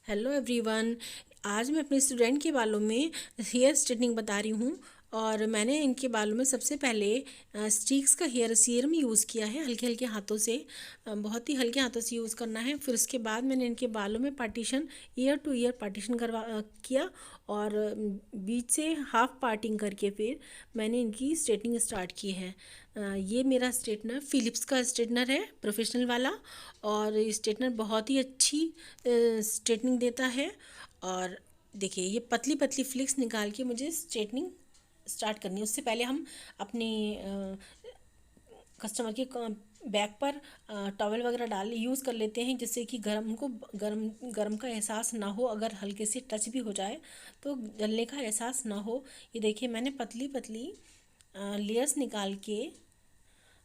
Hello everyone. आज मैं अपने स्टूडेंट के बालों में हेयर स्ट्रेटनिंग बता रही हूँ। और मैंने इनके बालों में सबसे पहले स्टीक्स का हेयर सीरम यूज़ किया है, हल्के हल्के हाथों से। बहुत ही हल्के हाथों से यूज़ करना है। फिर उसके बाद मैंने इनके बालों में partition, year two year partition किया। और बीच से हाफ पार्टिंग करके फिर मैंने इनकी स्ट्रेटनिंग स्टार्ट की है। ये मेरा स्ट्रेटनर फ़िलिप्स का स्ट्रेटनर है, प्रोफेशनल वाला। और ये स्ट्रेटनर बहुत ही अच्छी स्ट्रेटनिंग देता है। और देखिए, ये पतली पतली फ्लिक्स निकाल के मुझे स्ट्रेटनिंग स्टार्ट करनी है। उससे पहले हम अपने कस्टमर के बैक पर टॉवल वगैरह डाल यूज़ कर लेते हैं, जिससे कि उनको गरम गरम का एहसास ना हो। अगर हल्के से टच भी हो जाए तो जलने का एहसास ना हो। ये देखिए, मैंने पतली पतली लेयर्स निकाल के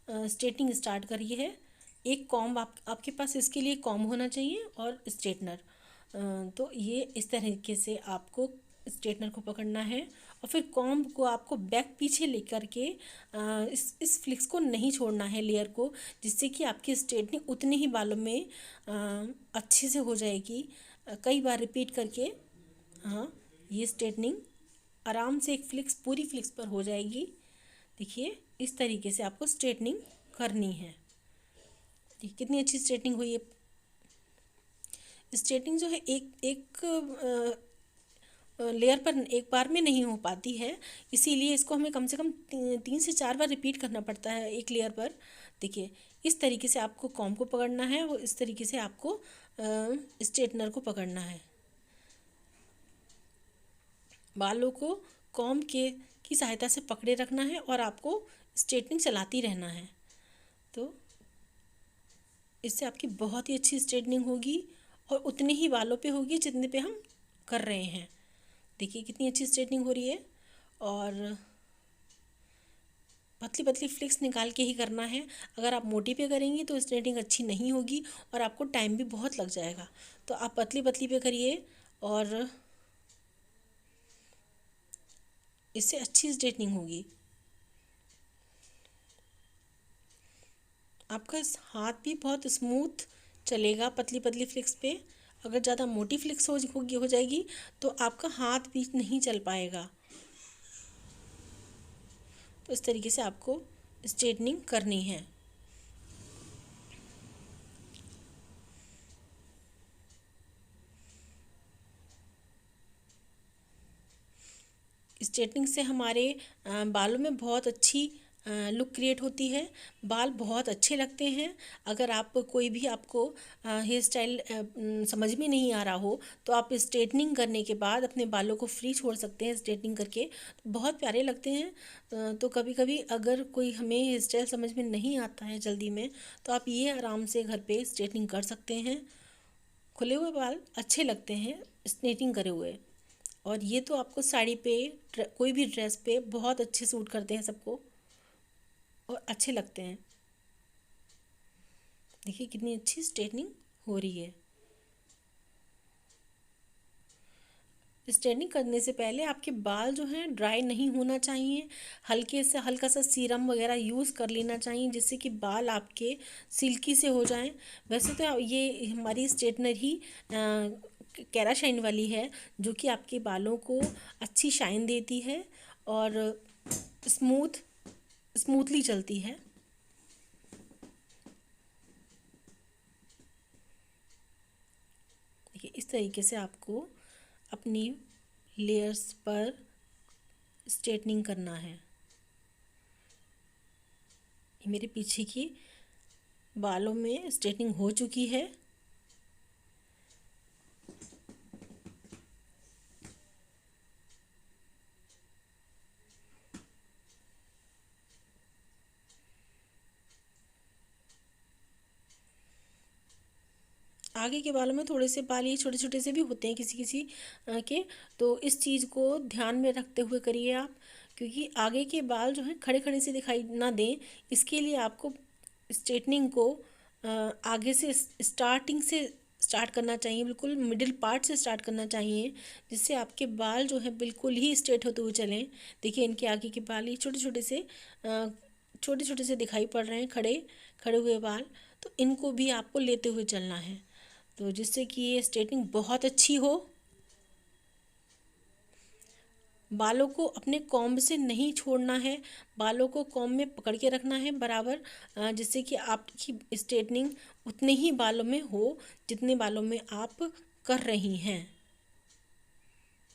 स्ट्रेटनिंग स्टार्ट करी है। एक कॉम्ब आपके पास इसके लिए कॉम्ब होना चाहिए और स्ट्रेटनर। तो ये इस तरीके से आपको स्ट्रेटनर को पकड़ना है। और फिर कॉम्ब को आपको बैक पीछे लेकर के इस फ्लिक्स को नहीं छोड़ना है, लेयर को, जिससे कि आपकी स्ट्रेटनिंग उतने ही बालों में अच्छे से हो जाएगी। कई बार रिपीट करके हाँ, ये स्ट्रेटनिंग आराम से एक फ्लिक्स, पूरी फ्लिक्स पर हो जाएगी। देखिए, इस तरीके से आपको स्ट्रेटनिंग करनी है। देखिए कितनी अच्छी स्ट्रेटनिंग हुई है। स्ट्रेटनिंग जो है एक एक लेयर पर एक बार में नहीं हो पाती है, इसीलिए इसको हमें कम से कम 3 से 4 बार रिपीट करना पड़ता है एक लेयर पर। देखिए, इस तरीके से आपको कॉम्ब को पकड़ना है और इस तरीके से आपको स्ट्रेटनर को पकड़ना है। बालों को कॉम्ब के की सहायता से पकड़े रखना है और आपको स्ट्रेटनिंग चलाती रहना है। तो इससे आपकी बहुत ही अच्छी स्ट्रेटनिंग होगी और उतने ही बालों पे होगी जितने पे हम कर रहे हैं। देखिए कितनी अच्छी स्ट्रेटनिंग हो रही है। और पतली पतली फ्लिक्स निकाल के ही करना है। अगर आप मोटी पे करेंगी तो स्ट्रेटनिंग अच्छी नहीं होगी और आपको टाइम भी बहुत लग जाएगा। तो आप पतली पतली पे करिए और इससे अच्छी स्ट्रेटनिंग होगी। आपका हाथ भी बहुत स्मूथ चलेगा पतली पतली फ्लिक्स पे। अगर ज़्यादा मोटी फ्लिक्स हो जाएगी तो आपका हाथ भी नहीं चल पाएगा। तो इस तरीके से आपको स्ट्रेटनिंग करनी है। स्ट्रेटनिंग से हमारे बालों में बहुत अच्छी लुक क्रिएट होती है। बाल बहुत अच्छे लगते हैं। अगर आप कोई भी आपको हेयर स्टाइल समझ में नहीं आ रहा हो तो आप स्ट्रेटनिंग करने के बाद अपने बालों को फ्री छोड़ सकते हैं। स्ट्रेटनिंग करके तो बहुत प्यारे लगते हैं। तो कभी कभी अगर कोई हमें हेयर स्टाइल समझ में नहीं आता है जल्दी में, तो आप ये आराम से घर पे स्ट्रेटनिंग कर सकते हैं। खुले हुए बाल अच्छे लगते हैं स्ट्रेटनिंग करे हुए। और ये तो आपको साड़ी पे, कोई भी ड्रेस पे बहुत अच्छे सूट करते हैं सबको और अच्छे लगते हैं। देखिए कितनी अच्छी स्ट्रेटनिंग हो रही है। स्ट्रेटनिंग करने से पहले आपके बाल जो हैं ड्राई नहीं होना चाहिए। हल्के से हल्का सा सीरम वगैरह यूज़ कर लेना चाहिए, जिससे कि बाल आपके सिल्की से हो जाएं। वैसे तो ये हमारी स्ट्रेटनर ही कैरा शाइन वाली है, जो कि आपके बालों को अच्छी शाइन देती है और स्मूथली चलती है। देखिए इस तरीके से आपको अपनी लेयर्स पर स्ट्रेटनिंग करना है। मेरे पीछे की बालों में स्ट्रेटनिंग हो चुकी है। आगे के बालों में थोड़े से बाल ये छोटे छोटे से भी होते हैं किसी किसी के। तो इस चीज़ को ध्यान में रखते हुए करिए आप, क्योंकि आगे के बाल जो हैं खड़े खड़े से दिखाई ना दें, इसके लिए आपको स्ट्रेटनिंग को आगे से स्टार्टिंग से स्टार्ट करना चाहिए, बिल्कुल मिडिल पार्ट से स्टार्ट करना चाहिए, जिससे आपके बाल जो है बिल्कुल ही स्ट्रेट होते हुए चलें। देखिए इनके आगे के बाल ये छोटे छोटे से दिखाई पड़ रहे हैं, खड़े खड़े हुए बाल। तो इनको भी आपको लेते हुए चलना है। तो जिससे कि ये स्ट्रेटनिंग बहुत अच्छी हो। बालों को अपने कॉम्ब से नहीं छोड़ना है, बालों को कॉम्ब में पकड़ के रखना है बराबर, जिससे कि आपकी स्ट्रेटनिंग उतने ही बालों में हो जितने बालों में आप कर रही हैं।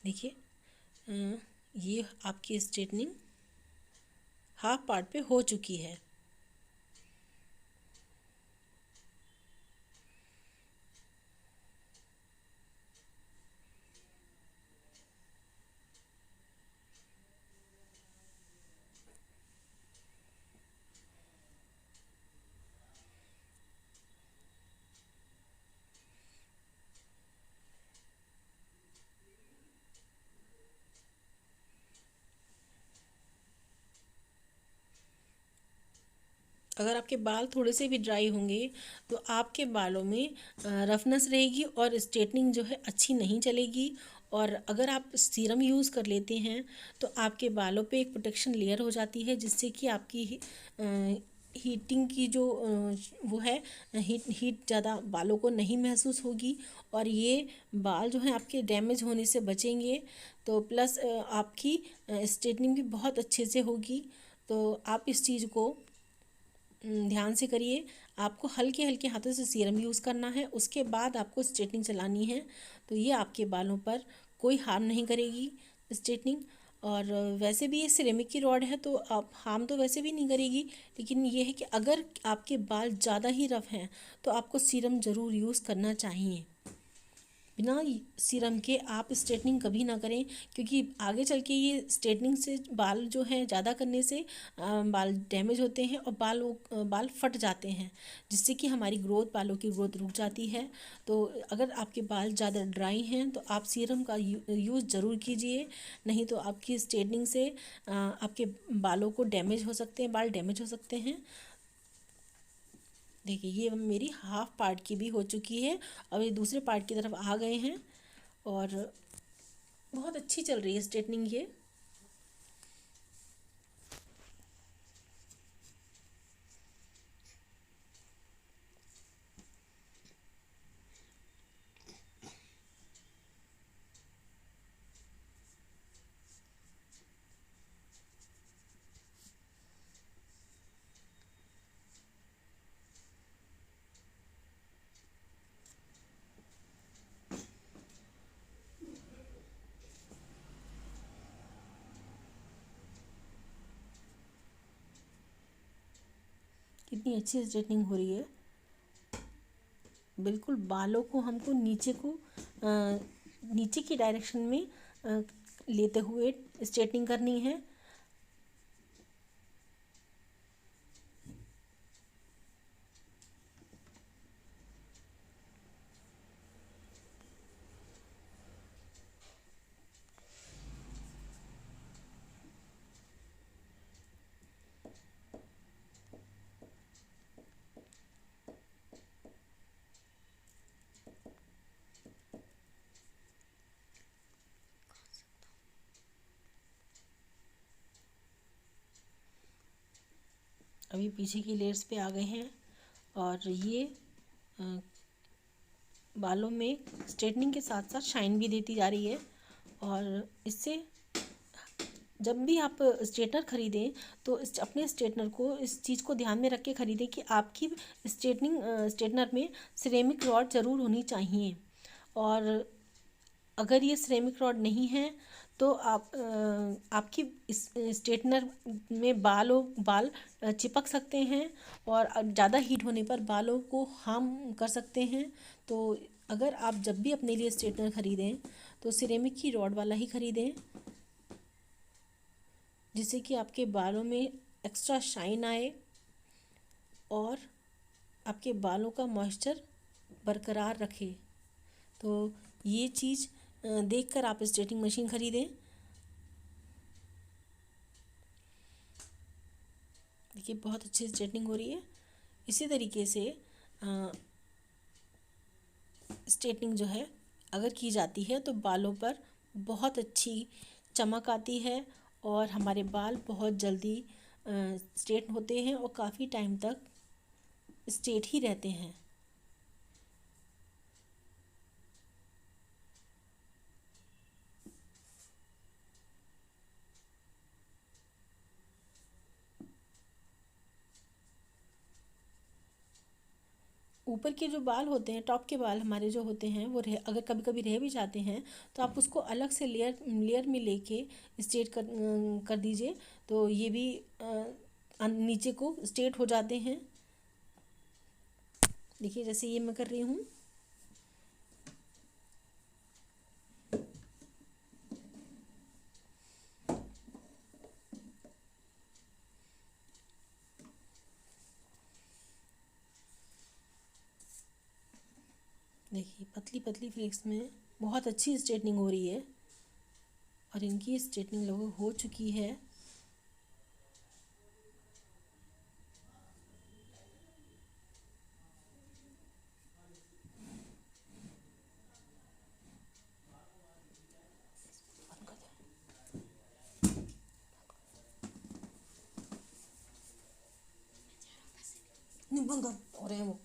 देखिए, ये आपकी स्ट्रेटनिंग हाफ पार्ट पे हो चुकी है। अगर आपके बाल थोड़े से भी ड्राई होंगे तो आपके बालों में रफनेस रहेगी और स्ट्रेटनिंग जो है अच्छी नहीं चलेगी। और अगर आप सीरम यूज़ कर लेते हैं तो आपके बालों पे एक प्रोटेक्शन लेयर हो जाती है, जिससे कि आपकी हीटिंग की जो वो है, हीट ज़्यादा बालों को नहीं महसूस होगी और ये बाल जो हैं आपके डैमेज होने से बचेंगे। तो प्लस आपकी स्ट्रेटनिंग भी बहुत अच्छे से होगी। तो आप इस चीज़ को ध्यान से करिए। आपको हल्के हल्के हाथों से सीरम यूज़ करना है, उसके बाद आपको स्ट्रेटनिंग चलानी है। तो ये आपके बालों पर कोई हार्म नहीं करेगी स्ट्रेटनिंग। और वैसे भी ये सिरेमिक की रॉड है तो आप हार्म तो वैसे भी नहीं करेगी। लेकिन ये है कि अगर आपके बाल ज़्यादा ही रफ़ हैं तो आपको सीरम ज़रूर यूज़ करना चाहिए। बिना सीरम के आप स्ट्रेटनिंग कभी ना करें, क्योंकि आगे चल के ये स्ट्रेटनिंग से बाल जो है ज़्यादा करने से बाल डैमेज होते हैं और बाल फट जाते हैं, जिससे कि हमारी ग्रोथ, बालों की ग्रोथ रुक जाती है। तो अगर आपके बाल ज़्यादा ड्राई हैं तो आप सीरम का यूज़ ज़रूर कीजिए, नहीं तो आपकी स्ट्रेटनिंग से आपके बालों को डैमेज हो सकते हैं, बाल डैमेज हो सकते हैं। देखिए, ये मेरी हाफ पार्ट की भी हो चुकी है। अब ये दूसरे पार्ट की तरफ आ गए हैं और बहुत अच्छी चल रही है स्ट्रेटनिंग ये। कितनी अच्छी स्ट्रेटनिंग हो रही है। बिल्कुल बालों को हमको नीचे की डायरेक्शन में लेते हुए स्ट्रेटनिंग करनी है। अभी पीछे की लेयर्स पे आ गए हैं और ये अ, बालों में स्ट्रेटनिंग के साथ साथ शाइन भी देती जा रही है। और इससे जब भी आप स्ट्रेटनर ख़रीदें तो अपने स्ट्रेटनर को इस चीज़ को ध्यान में रख के ख़रीदें कि आपकी स्ट्रेटनर में सिरेमिक रॉड ज़रूर होनी चाहिए। और अगर ये सिरेमिक रॉड नहीं है तो आपकी इस स्ट्रेटनर में बाल चिपक सकते हैं और ज़्यादा हीट होने पर बालों को हार्म कर सकते हैं। तो अगर आप जब भी अपने लिए स्ट्रेटनर ख़रीदें तो सिरेमिक की रॉड वाला ही ख़रीदें, जिससे कि आपके बालों में एक्स्ट्रा शाइन आए और आपके बालों का मॉइस्चर बरकरार रखे। तो ये चीज़ देखकर आप स्ट्रेटनिंग मशीन ख़रीदें। देखिए, बहुत अच्छी स्ट्रेटनिंग हो रही है। इसी तरीके से स्ट्रेटनिंग जो है अगर की जाती है तो बालों पर बहुत अच्छी चमक आती है और हमारे बाल बहुत जल्दी स्ट्रेट होते हैं और काफ़ी टाइम तक स्ट्रेट ही रहते हैं। ऊपर के जो बाल होते हैं, टॉप के बाल हमारे जो होते हैं वो अगर कभी कभी रह भी जाते हैं तो आप उसको अलग से लेयर लेयर में लेके स्ट्रेट कर दीजिए, तो ये भी नीचे को स्ट्रेट हो जाते हैं। देखिए जैसे ये मैं कर रही हूँ। देखिए पतली पतली फ्लेक्स में बहुत अच्छी स्ट्रेटनिंग हो रही है और इनकी स्ट्रेटनिंग लगभग हो चुकी है। नहीं बंद हो रहे हैं वो।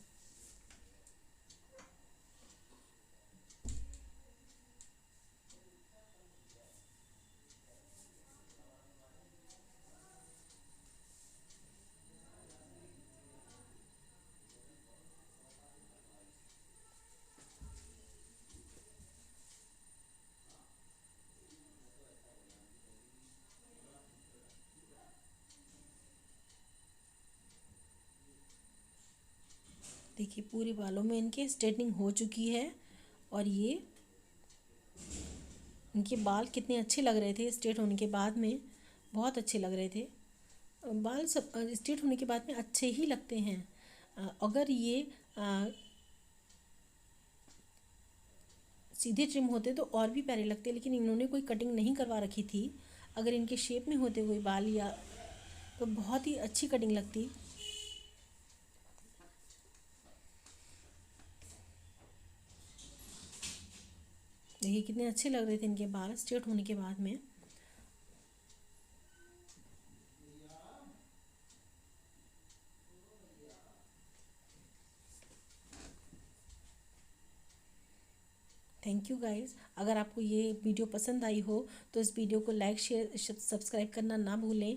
देखिए पूरे बालों में इनके स्ट्रेटनिंग हो चुकी है और ये इनके बाल कितने अच्छे लग रहे थे स्ट्रेट होने के बाद में, बहुत अच्छे लग रहे थे। बाल सब स्ट्रेट होने के बाद में अच्छे ही लगते हैं। अगर ये सीधे ट्रिम होते तो और भी प्यारे लगते, लेकिन इन्होंने कोई कटिंग नहीं करवा रखी थी। अगर इनके शेप में होते कोई बाल या तो बहुत ही अच्छी कटिंग लगती। देखिए कितने अच्छे लग रहे थे इनके बाल स्ट्रेट होने के बाद में। Thank you guys. अगर आपको ये वीडियो पसंद आई हो तो इस वीडियो को लाइक शेयर सब्सक्राइब करना ना भूलें।